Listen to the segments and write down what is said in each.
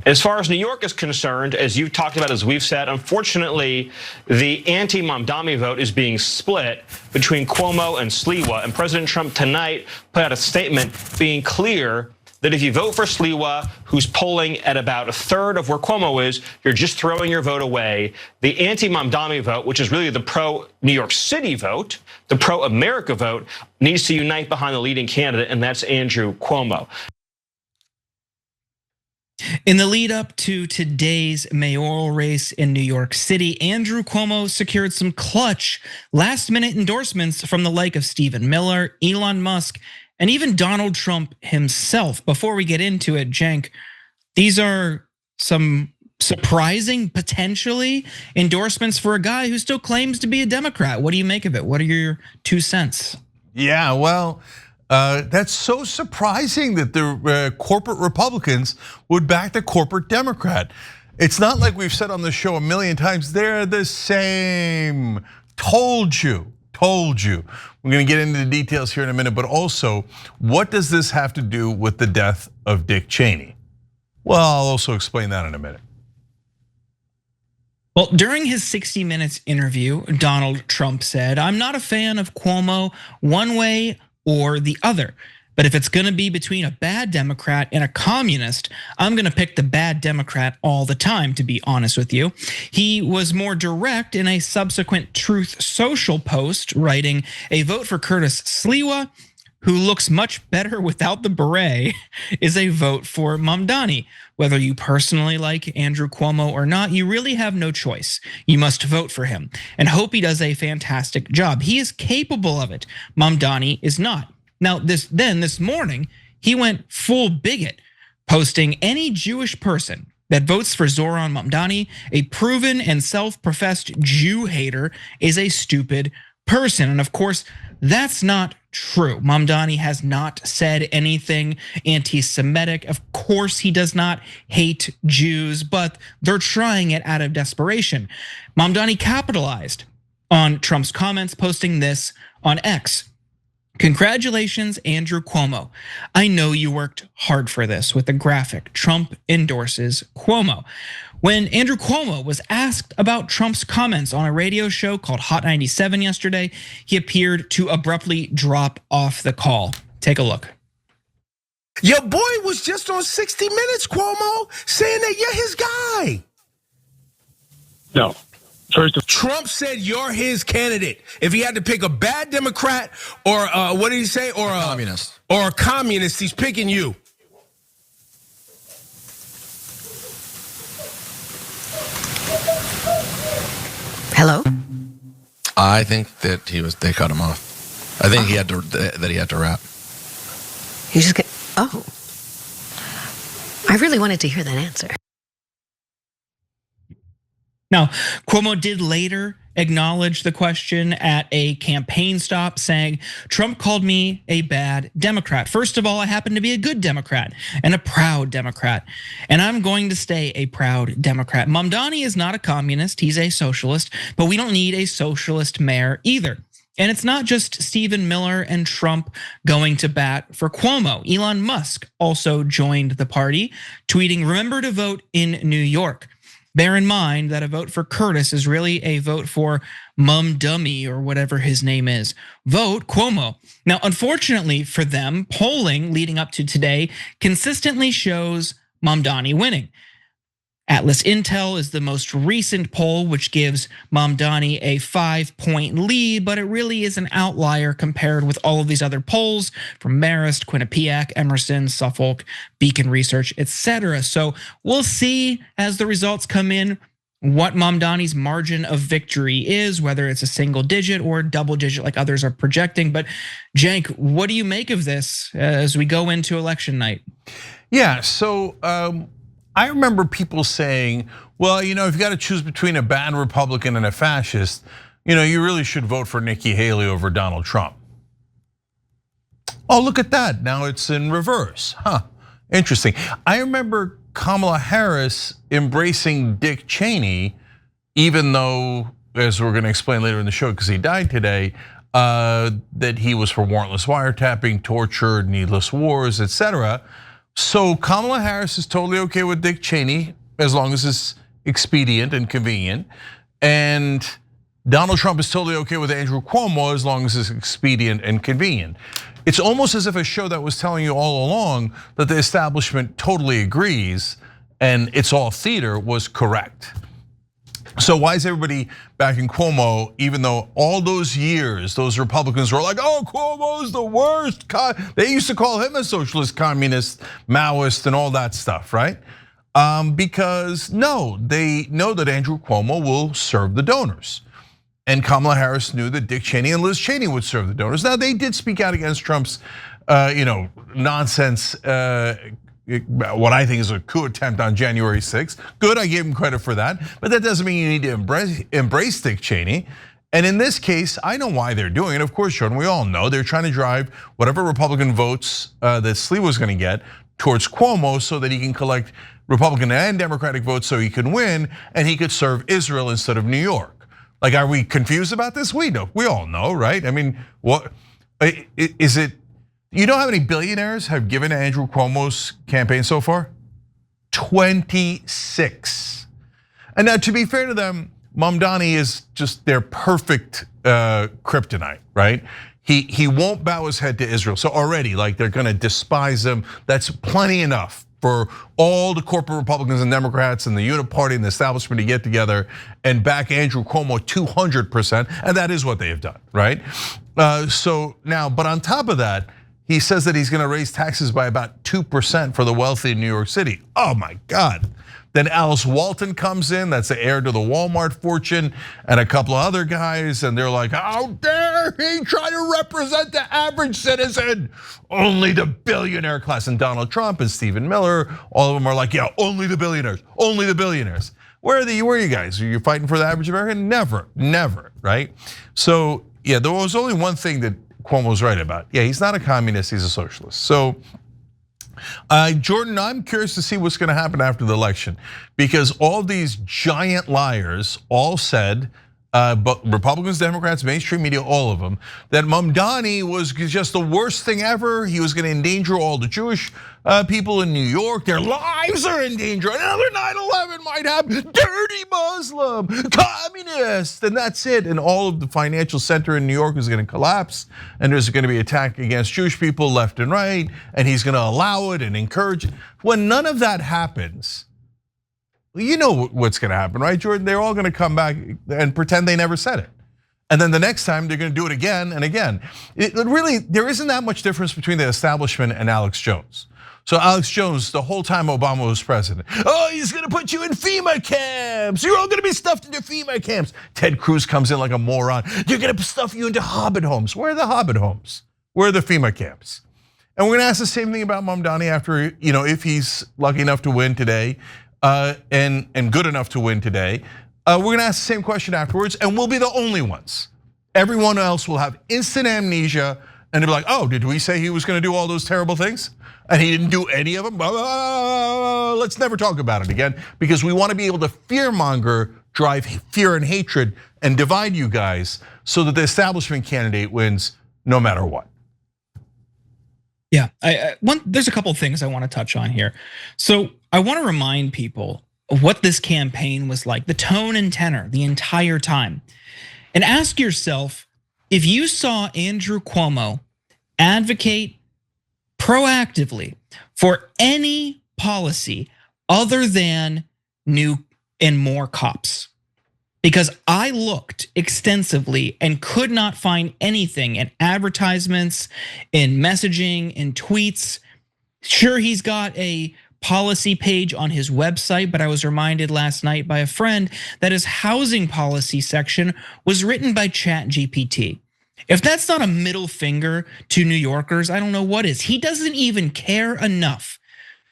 As far as New York is concerned, as you've talked about, as we've said, unfortunately, the anti-Mamdani vote is being split between Cuomo and Sliwa. And President Trump tonight put out a statement being clear that if you vote for Sliwa, who's polling at about a third of where Cuomo is, you're just throwing your vote away. The anti-Mamdani vote, which is really the pro-New York City vote, the pro-America vote, needs to unite behind the leading candidate, and that's Andrew Cuomo. In the lead up to today's mayoral race in New York City, Andrew Cuomo secured some clutch last-minute endorsements from the like of Stephen Miller, Elon Musk, and even Donald Trump himself. Before we get into it, Cenk, these are some surprising, potentially, endorsements for a guy who still claims to be a Democrat. What do you make of it? What are your 2 cents? Yeah, well, that's so surprising that the corporate Republicans would back the corporate Democrat. It's not like we've said on the show a million times, they're the same. Told you. We're gonna get into the details here in a minute, but also, what does this have to do with the death of Dick Cheney? Well, I'll also explain that in a minute. Well, during his 60 Minutes interview, Donald Trump said, "I'm not a fan of Cuomo one way or the other. But if it's gonna be between a bad Democrat and a communist, I'm gonna pick the bad Democrat all the time, to be honest with you." He was more direct in a subsequent Truth Social post, writing, "A vote for Curtis Sliwa, who looks much better without the beret, is a vote for Mamdani. Whether you personally like Andrew Cuomo or not, you really have no choice. You must vote for him and hope he does a fantastic job. He is capable of it. Mamdani is not." Now, this morning, he went full bigot, posting, "Any Jewish person that votes for Zohran Mamdani, a proven and self-professed Jew hater, is a stupid person." And of course, that's not true. Mamdani has not said anything anti-Semitic. Of course, he does not hate Jews, but they're trying it out of desperation. Mamdani capitalized on Trump's comments, posting this on X. "Congratulations, Andrew Cuomo. I know you worked hard for this," with the graphic, "Trump endorses Cuomo." When Andrew Cuomo was asked about Trump's comments on a radio show called Hot 97 yesterday, he appeared to abruptly drop off the call. Take a look. Your boy was just on 60 Minutes, Cuomo, saying that you're his guy. No. Trump said you're his candidate. If he had to pick a bad Democrat or what did he say? Or a communist. Or a communist, he's picking you. Hello? I think that they cut him off. I think he had to rap. You just get, oh. I really wanted to hear that answer. Now, Cuomo did later acknowledge the question at a campaign stop, saying, "Trump called me a bad Democrat. First of all, I happen to be a good Democrat and a proud Democrat, and I'm going to stay a proud Democrat. Mamdani is not a communist, he's a socialist, but we don't need a socialist mayor either." And it's not just Stephen Miller and Trump going to bat for Cuomo. Elon Musk also joined the party, tweeting, "Remember to vote in New York. Bear in mind that a vote for Curtis is really a vote for Mamdani or whatever his name is. Vote Cuomo." Now, unfortunately for them, polling leading up to today consistently shows Mamdani winning. Atlas Intel is the most recent poll, which gives Mamdani a 5-point lead, but it really is an outlier compared with all of these other polls from Marist, Quinnipiac, Emerson, Suffolk, Beacon Research, etc. So we'll see as the results come in what Mamdani's margin of victory is, whether it's a single digit or double digit like others are projecting. But Cenk, what do you make of this as we go into election night? Yeah, so I remember people saying, well, if you got to choose between a bad Republican and a fascist, you really should vote for Nikki Haley over Donald Trump. Oh, look at that. Now it's in reverse. Interesting. I remember Kamala Harris embracing Dick Cheney, even though, as we're going to explain later in the show, because he died today, that he was for warrantless wiretapping, torture, needless wars, etc. So Kamala Harris is totally okay with Dick Cheney as long as it's expedient and convenient. And Donald Trump is totally okay with Andrew Cuomo as long as it's expedient and convenient. It's almost as if a show that was telling you all along that the establishment totally agrees and it's all theater was correct. So why is everybody backing Cuomo, even though all those years, those Republicans were like, oh, Cuomo's the worst. They used to call him a socialist, communist, Maoist, and all that stuff, right? Because no, they know that Andrew Cuomo will serve the donors. And Kamala Harris knew that Dick Cheney and Liz Cheney would serve the donors. Now, they did speak out against Trump's nonsense, what I think is a coup attempt on January 6th. Good, I gave him credit for that. But that doesn't mean you need to embrace Dick Cheney. And in this case, I know why they're doing it. Of course, Jordan, we all know they're trying to drive whatever Republican votes that Sliwa was gonna get towards Cuomo so that he can collect Republican and Democratic votes so he can win and he could serve Israel instead of New York. Like, are we confused about this? We know, we all know, right? I mean, what is it? You know how many billionaires have given to Andrew Cuomo's campaign so far? 26. And now, to be fair to them, Mamdani is just their perfect kryptonite, right? He won't bow his head to Israel. So already, like, they're gonna despise him. That's plenty enough for all the corporate Republicans and Democrats and the unit party and the establishment to get together and back Andrew Cuomo 200%, and that is what they have done, right? So now, but on top of that, he says that he's gonna raise taxes by about 2% for the wealthy in New York City. Oh my God. Then Alice Walton comes in, that's the heir to the Walmart fortune, and a couple of other guys, and they're like, how dare he try to represent the average citizen? Only the billionaire class. And Donald Trump and Stephen Miller, all of them are like, yeah, only the billionaires, only the billionaires. Where are you guys? Are you fighting for the average American? Never, never, right? So yeah, there was only one thing that Cuomo was right about. Yeah, he's not a communist, he's a socialist. So Jordan, I'm curious to see what's gonna happen after the election because all these giant liars all said, but Republicans, Democrats, mainstream media, all of them, that Mamdani was just the worst thing ever. He was gonna endanger all the Jewish people in New York. Their lives are in danger. Another 9/11 might happen. Dirty Muslim, communist, and that's it. And all of the financial center in New York is gonna collapse. And there's gonna be attack against Jewish people left and right. And he's gonna allow it and encourage it. When none of that happens, you know what's gonna happen, right, Jordan? They're all gonna come back and pretend they never said it. And then the next time they're gonna do it again and again. Really, there isn't that much difference between the establishment and Alex Jones. So Alex Jones, the whole time Obama was president, oh, he's gonna put you in FEMA camps. You're all gonna be stuffed into FEMA camps. Ted Cruz comes in like a moron. They're gonna stuff you into Hobbit homes. Where are the Hobbit homes? Where are the FEMA camps? And we're gonna ask the same thing about Mamdani after, if he's lucky enough to win today, and good enough to win today. We're gonna ask the same question afterwards, and we'll be the only ones. Everyone else will have instant amnesia, and they'll be like, oh, did we say he was gonna do all those terrible things? And he didn't do any of them? Let's never talk about it again, because we wanna be able to fearmonger, drive fear and hatred, and divide you guys so that the establishment candidate wins no matter what. Yeah, there's a couple of things I want to touch on here. So I want to remind people of what this campaign was like, the tone and tenor the entire time. And ask yourself, if you saw Andrew Cuomo advocate proactively for any policy other than new and more cops, because I looked extensively and could not find anything in advertisements, in messaging, in tweets. Sure, he's got a policy page on his website, but I was reminded last night by a friend that his housing policy section was written by ChatGPT. If that's not a middle finger to New Yorkers, I don't know what is. He doesn't even care enough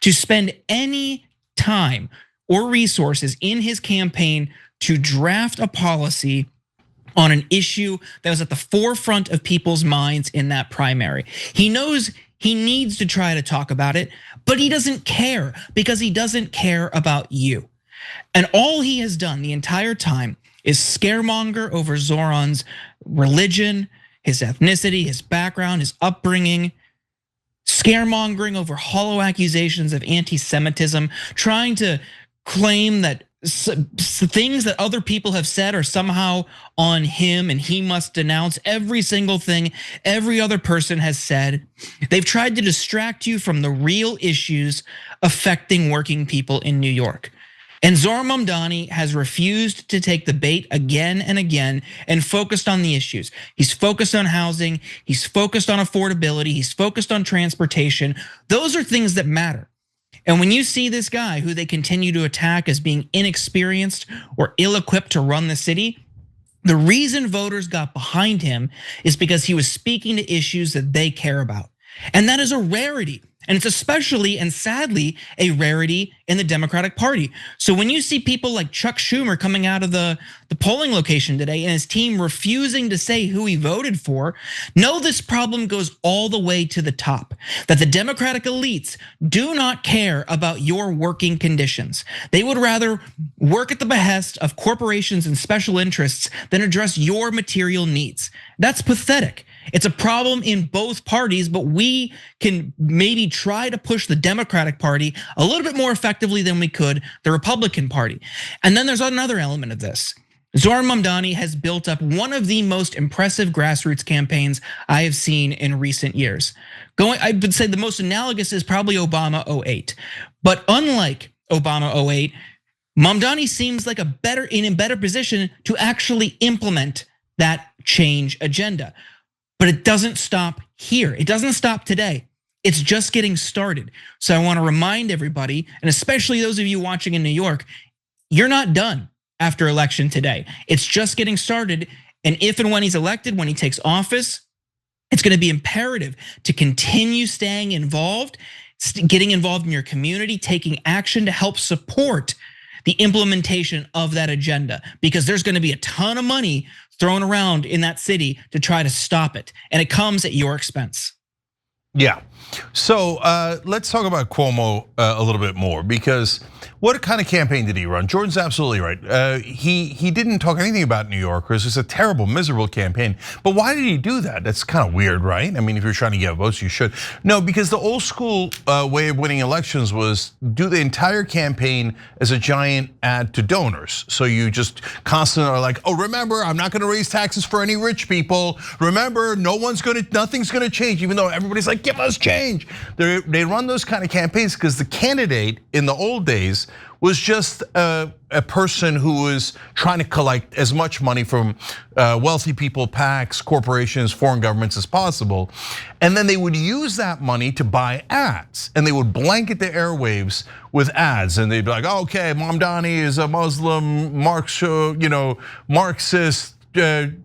to spend any time or resources in his campaign to draft a policy on an issue that was at the forefront of people's minds in that primary. He knows he needs to try to talk about it, but he doesn't care because he doesn't care about you. And all he has done the entire time is scaremonger over Zohran's religion, his ethnicity, his background, his upbringing, scaremongering over hollow accusations of anti-Semitism, trying to claim that things that other people have said are somehow on him and he must denounce every single thing every other person has said. They've tried to distract you from the real issues affecting working people in New York. And Zohran Mamdani has refused to take the bait again and again and focused on the issues. He's focused on housing, he's focused on affordability, he's focused on transportation. Those are things that matter. And when you see this guy who they continue to attack as being inexperienced or ill-equipped to run the city, the reason voters got behind him is because he was speaking to issues that they care about. And that is a rarity. And it's especially and sadly a rarity in the Democratic Party. So when you see people like Chuck Schumer coming out of the polling location today and his team refusing to say who he voted for, know this problem goes all the way to the top. That the Democratic elites do not care about your working conditions. They would rather work at the behest of corporations and special interests than address your material needs. That's pathetic. It's a problem in both parties, but we can maybe try to push the Democratic Party a little bit more effectively than we could the Republican Party. And then there's another element of this. Zohran Mamdani has built up one of the most impressive grassroots campaigns I have seen in recent years. I would say the most analogous is probably Obama 08. But unlike Obama 08, Mamdani seems like in a better position to actually implement that change agenda. But it doesn't stop here. It doesn't stop today. It's just getting started. So I want to remind everybody, and especially those of you watching in New York, you're not done after election today. It's just getting started. And if and when he's elected, when he takes office, it's going to be imperative to continue staying involved, getting involved in your community, taking action to help support the implementation of that agenda, because there's going to be a ton of money thrown around in that city to try to stop it. And it comes at your expense. Yeah, so let's talk about Cuomo a little bit more, because what kind of campaign did he run? Jordan's absolutely right. He didn't talk anything about New Yorkers. It's a terrible, miserable campaign. But why did he do that? That's kind of weird, right? I mean, if you're trying to get votes, you should. No, because the old school way of winning elections was do the entire campaign as a giant ad to donors. So you just constantly are like, oh, remember, I'm not gonna raise taxes for any rich people. Remember, nothing's gonna change, even though everybody's like, give us change. They run those kind of campaigns because the candidate in the old days was just a person who was trying to collect as much money from wealthy people, PACs, corporations, foreign governments as possible. And then they would use that money to buy ads, and they would blanket the airwaves with ads. And they'd be like, oh, okay, Mamdani is a Muslim, Marxist,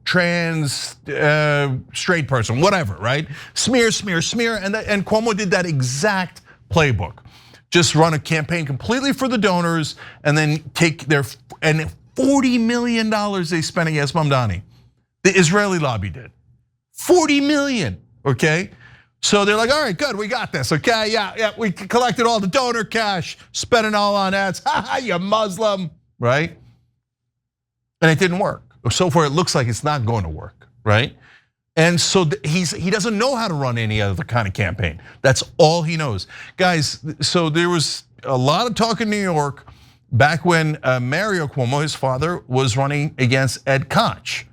trans, straight person, whatever, right? Smear, smear, smear, and Cuomo did that exact playbook. Just run a campaign completely for the donors, and then take their $40 million they spent against Mamdani. The Israeli lobby did 40 million. Okay, so they're like, all right, good, we got this. Okay, yeah, we collected all the donor cash, spent it all on ads. Ha, you Muslim, right? And it didn't work. So far, it looks like it's not going to work, right? And so he doesn't know how to run any other kind of campaign. That's all he knows. Guys, so there was a lot of talk in New York back when Mario Cuomo, his father, was running against Ed Koch.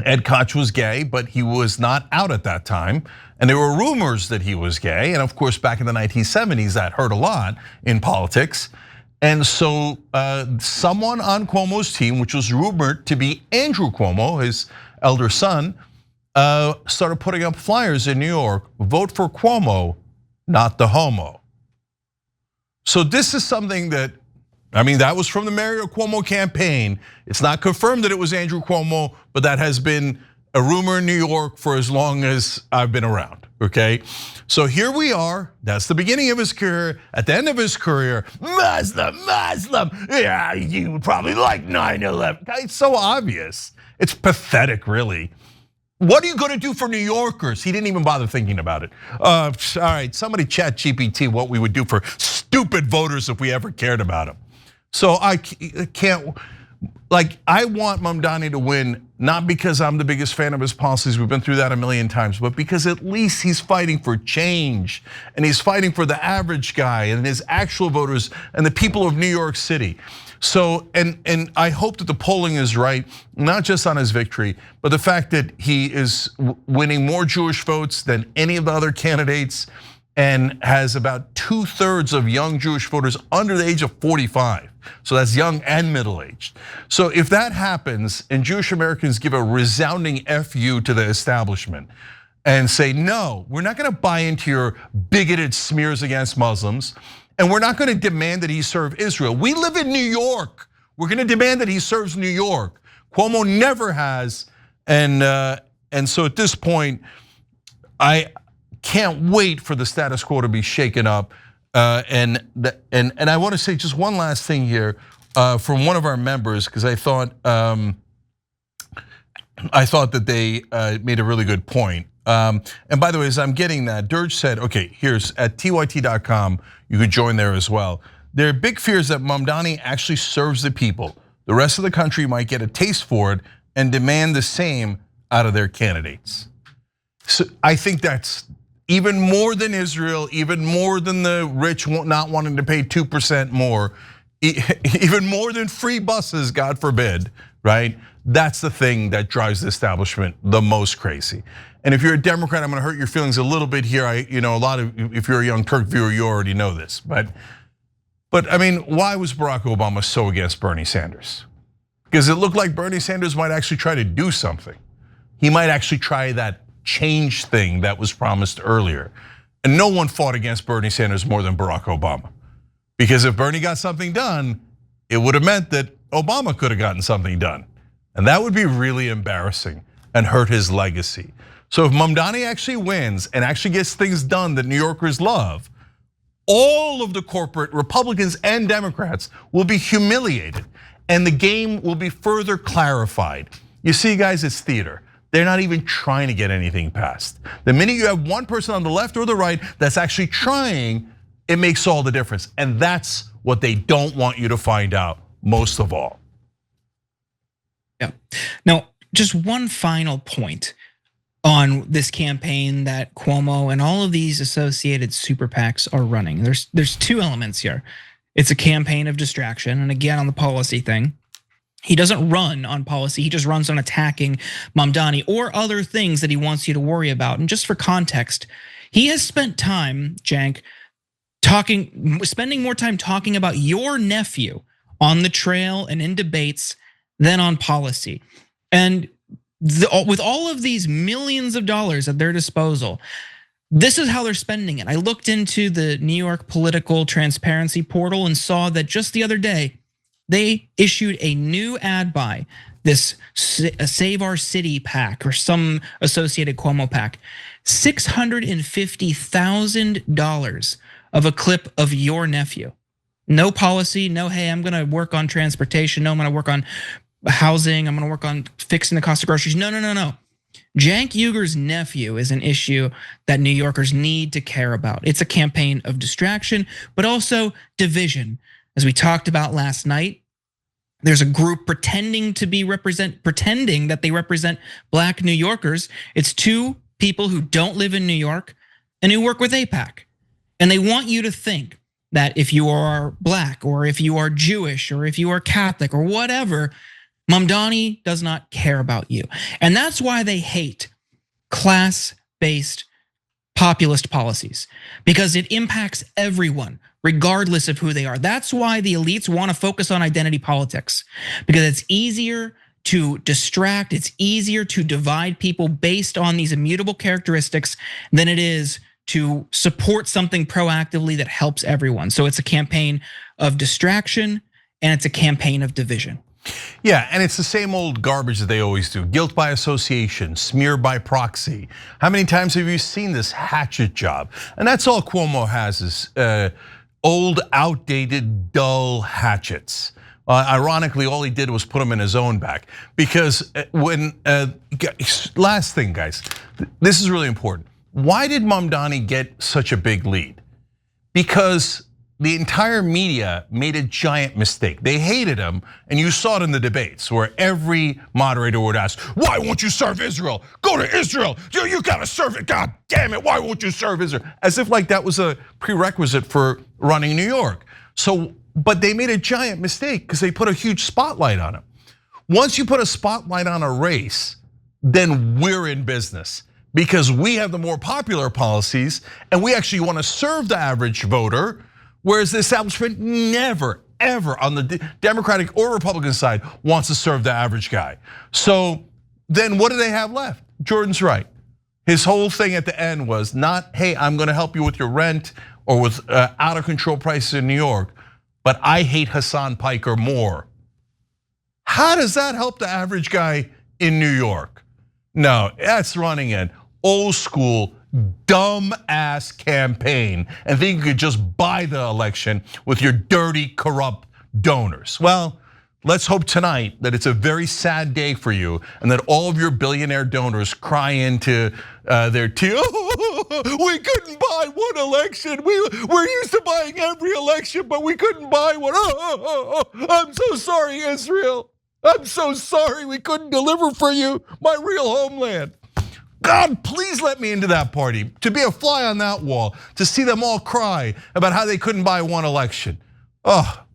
Ed Koch was gay, but he was not out at that time. And there were rumors that he was gay. And of course, back in the 1970s, that hurt a lot in politics. And so someone on Cuomo's team, which was rumored to be Andrew Cuomo, his elder son, started putting up flyers in New York, vote for Cuomo, not the homo. So this is something that, I mean, that was from the Mario Cuomo campaign. It's not confirmed that it was Andrew Cuomo, but that has been a rumor in New York for as long as I've been around, okay? So here we are, that's the beginning of his career. At the end of his career, Muslim, yeah, you would probably like 9/11. It's so obvious, it's pathetic, really. What are you gonna do for New Yorkers? He didn't even bother thinking about it. All right, somebody chat GPT what we would do for stupid voters if we ever cared about them. So I can't, Like, I want Mamdani to win, not because I'm the biggest fan of his policies, we've been through that a million times, but because at least he's fighting for change, and he's fighting for the average guy and his actual voters and the people of New York City. So, and I hope that the polling is right, not just on his victory, but the fact that he is winning more Jewish votes than any of the other candidates, and has about 2/3 of young Jewish voters under the age of 45. So that's young and middle-aged. So if that happens and Jewish Americans give a resounding FU to the establishment and say, no, we're not gonna buy into your bigoted smears against Muslims, and we're not gonna demand that he serve Israel. We live in New York. We're gonna demand that he serves New York. Cuomo never has, and so at this point, I can't wait for the status quo to be shaken up. And I want to say just one last thing here from one of our members, because I thought that they made a really good point. And by the way, as I'm getting that, Dirge said, okay, here's at tyt.com, you could join there as well. There are big fears that Mamdani actually serves the people. The rest of the country might get a taste for it and demand the same out of their candidates. So I think that's even more than Israel, even more than the rich not wanting to pay 2% more, even more than free buses, God forbid, right? That's the thing that drives the establishment the most crazy. And if you're a Democrat, I'm gonna hurt your feelings a little bit here. A lot of, if you're a young Turk viewer, you already know this. But I mean, why was Barack Obama so against Bernie Sanders? Because it looked like Bernie Sanders might actually try to do something. He might actually try that change thing that was promised earlier. And no one fought against Bernie Sanders more than Barack Obama. Because if Bernie got something done, it would have meant that Obama could have gotten something done. And that would be really embarrassing and hurt his legacy. So if Mamdani actually wins and actually gets things done that New Yorkers love, all of the corporate Republicans and Democrats will be humiliated, and the game will be further clarified. You see, guys, it's theater. They're not even trying to get anything passed. The minute you have one person on the left or the right that's actually trying, it makes all the difference. And that's what they don't want you to find out most of all. Yeah. Now, just one final point on this campaign that Cuomo and all of these associated super PACs are running. There's two elements here. It's a campaign of distraction, and again on the policy thing. He doesn't run on policy, he just runs on attacking Mamdani or other things that he wants you to worry about. And just for context, he has spent time, Cenk, spending more time talking about your nephew on the trail and in debates than on policy. And with all of these millions of dollars at their disposal, this is how they're spending it. I looked into the New York Political Transparency Portal and saw that just the other day, they issued a new ad buy, this Save Our City PAC or some associated Cuomo PAC, $650,000 of a clip of your nephew. No policy, no, hey, I'm gonna work on transportation, no, I'm gonna work on housing, I'm gonna work on fixing the cost of groceries. No. Cenk Uger's nephew is an issue that New Yorkers need to care about. It's a campaign of distraction, but also division. As we talked about last night, there's a group pretending that they represent Black New Yorkers. It's two people who don't live in New York and who work with AIPAC. And they want you to think that if you are Black or if you are Jewish or if you are Catholic or whatever, Mamdani does not care about you. And that's why they hate class-based populist policies, because it impacts everyone, regardless of who they are. That's why the elites want to focus on identity politics, because it's easier to distract, it's easier to divide people based on these immutable characteristics than it is to support something proactively that helps everyone. So it's a campaign of distraction and it's a campaign of division. Yeah, and it's the same old garbage that they always do. Guilt by association, smear by proxy. How many times have you seen this hatchet job? And that's all Cuomo has is old, outdated, dull hatchets. Ironically, all he did was put them in his own back. Because last thing, guys, this is really important. Why did Mamdani get such a big lead? Because the entire media made a giant mistake. They hated him, and you saw it in the debates where every moderator would ask, why won't you serve Israel? Go to Israel, you gotta serve it, God damn it, why won't you serve Israel? As if like that was a prerequisite for running New York. But they made a giant mistake because they put a huge spotlight on him. Once you put a spotlight on a race, then we're in business because we have the more popular policies and we actually wanna serve the average voter. Whereas the establishment never, ever on the Democratic or Republican side wants to serve the average guy. So then what do they have left? Jordan's right. His whole thing at the end was not, hey, I'm gonna help you with your rent or with out of control prices in New York, but I hate Hassan Piker more. How does that help the average guy in New York? No, that's running an old school, dumb ass campaign and think you could just buy the election with your dirty, corrupt donors. Well, let's hope tonight that it's a very sad day for you and that all of your billionaire donors cry into their tears. We couldn't buy one election. We're used to buying every election, but we couldn't buy one. I'm so sorry, Israel. I'm so sorry we couldn't deliver for you my real homeland. God, please let me into that party, to be a fly on that wall, to see them all cry about how they couldn't buy one election.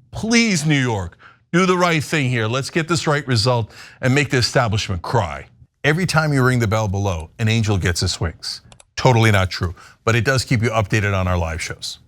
Please, New York, do the right thing here. Let's get this right result and make the establishment cry. Every time you ring the bell below, an angel gets his wings. Totally not true, but it does keep you updated on our live shows.